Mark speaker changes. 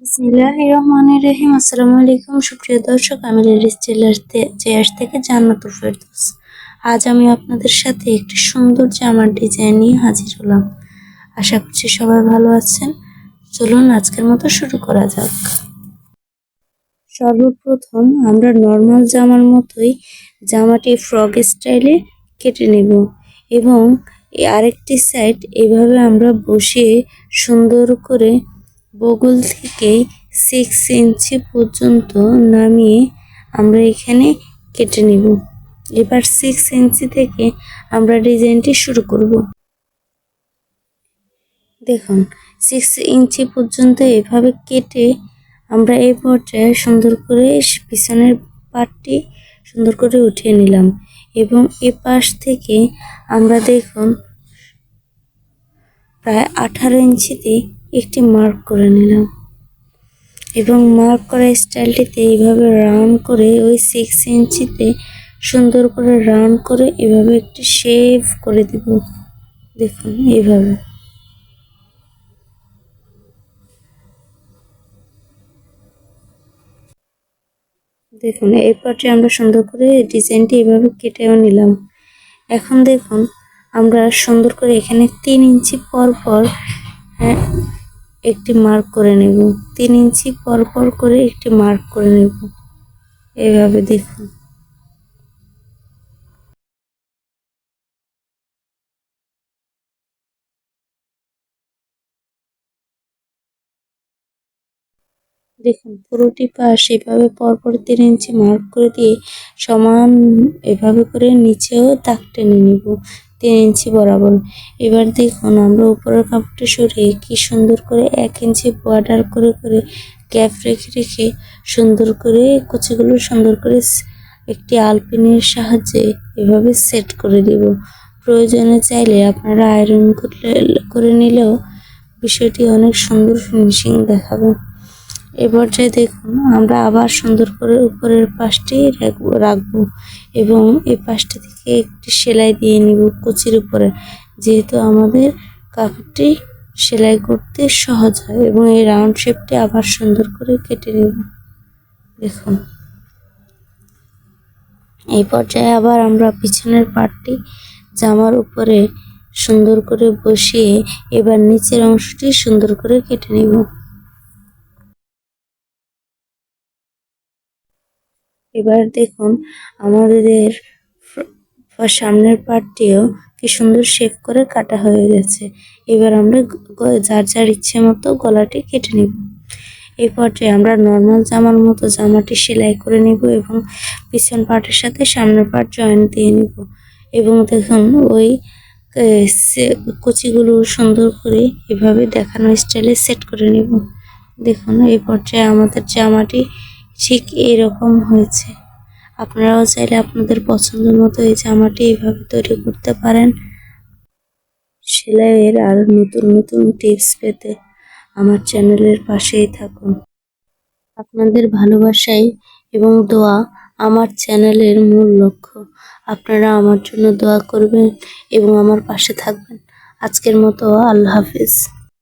Speaker 1: বিসমিল্লাহির রহমানির রহিম। আসসালামু আলাইকুম সুপ্রিয় দর্শক, আমি লেডিস চেয়ার্স থেকে জান্নাতুল ফেরদৌস। আজ আমি আপনাদের সাথে একটি সুন্দর জামার ডিজাইন নিয়ে হাজির হলাম। আশা করছি সবাই ভালো আছেন। চলুন আজকের মতো শুরু করা যাক। সর্বপ্রথম আমরা নর্মাল জামার মতোই জামাটি ফ্রক স্টাইলে কেটে নেব এবং আরেকটি সাইড এভাবে আমরা বসিয়ে সুন্দর করে বগল থেকে 6 ইঞ্চি পর্যন্ত নামিয়ে আমরা এখানে কেটে নেব। এবার 6 ইঞ্চি থেকে আমরা ডিজাইনটি শুরু করব। দেখুন 6 ইঞ্চি পর্যন্ত এভাবে কেটে আমরা এই পর্যায়ে সুন্দর করে পিছনের পাটটি সুন্দর করে উঠিয়ে নিলাম এবং এ পাশ থেকে আমরা দেখুন প্রায় 18 ইঞ্চিতে একটি মার্ক করে নিলাম এবং মার্ক করা স্টাইলটিতে এইভাবে রাউন্ড করে ওই 6 ইঞ্চিতে সুন্দর করে রাউন্ড করে এভাবে একটি শেপ করে দিব। দেখুন এইভাবে। দেখুন এই পর্যায়ে আমরা সুন্দর করে ডিজাইনটি এভাবে কেটেও নিলাম। এখন দেখুন আমরা সুন্দর করে এখানে 3 ইঞ্চি পর পর একটি মার্ক করে নেব। 3 ইঞ্চি পর পর করে একটি মার্ক করে নেব এইভাবে। দেখুন দেখুন পুরোটি পাশ এভাবে পরপর 3 ইঞ্চি মার্ক করে দিয়ে সমান এভাবে করে নিচেও দাগ টেনে নিব 3 ইঞ্চি বরাবর। এবার দেখুন আমরা উপরের কাপড়টি সরিয়ে কি সুন্দর করে 1 ইঞ্চি বর্ডার করে করে গ্যাপ রেখে রেখে সুন্দর করে কুচিগুলো সুন্দর করে একটি আলপিনের সাহায্যে এভাবে সেট করে দিব। প্রয়োজনে চাইলে আপনারা আয়রন করে নিলেও বিষয়টি অনেক সুন্দর ফিনিশিং দেখাবে। এ পর্যায়ে দেখুন আমরা আবার সুন্দর করে উপরের পাশটি রাখবো এবং এই পাশটি থেকে একটি সেলাই দিয়ে নিব কুচির উপরে, যেহেতু আমাদের কাপড়টি সেলাই করতে সহজ হয়, এবং এই রাউন্ড শেপটি আবার সুন্দর করে কেটে নিব। দেখুন এই পর্যায়ে আবার আমরা পিছনের পার্টটি জামার উপরে সুন্দর করে বসিয়ে এবার নিচের অংশটি সুন্দর করে কেটে নিব। এবার দেখুন আমাদের সামনের পার্টটিও কি সুন্দর শেপ করে কাটা হয়ে গেছে। এবার আমরা যার যার ইচ্ছে মতো গলাটি কেটে নিব। এই পর্যায়ে আমরা নর্মাল জামার মতো জামাটি সেলাই করে নিব এবং পিছন পার্টের সাথে সামনের পার্ট জয়েন্ট দিয়ে নিব এবং দেখুন ওই কুচিগুলো সুন্দর করে এভাবে দেখানো স্টাইলে সেট করে নিব। দেখুন এই পর্যায়ে আমাদের জামাটি ঠিক এরকম হয়েছে। আপনারাও চাইলে আপনাদের পছন্দ মতো এই জামাটি এইভাবে তৈরি করতে পারেন। সেলাইয়ের আরো নতুন নতুন টিপস পেতে আমার চ্যানেলের পাশেই থাকুন। আপনাদের ভালোবাসাই এবং দোয়া আমার চ্যানেলের মূল লক্ষ্য। আপনারা আমার জন্য দোয়া করবেন এবং আমার পাশে থাকবেন। আজকের মতো আল্লাহ হাফেজ।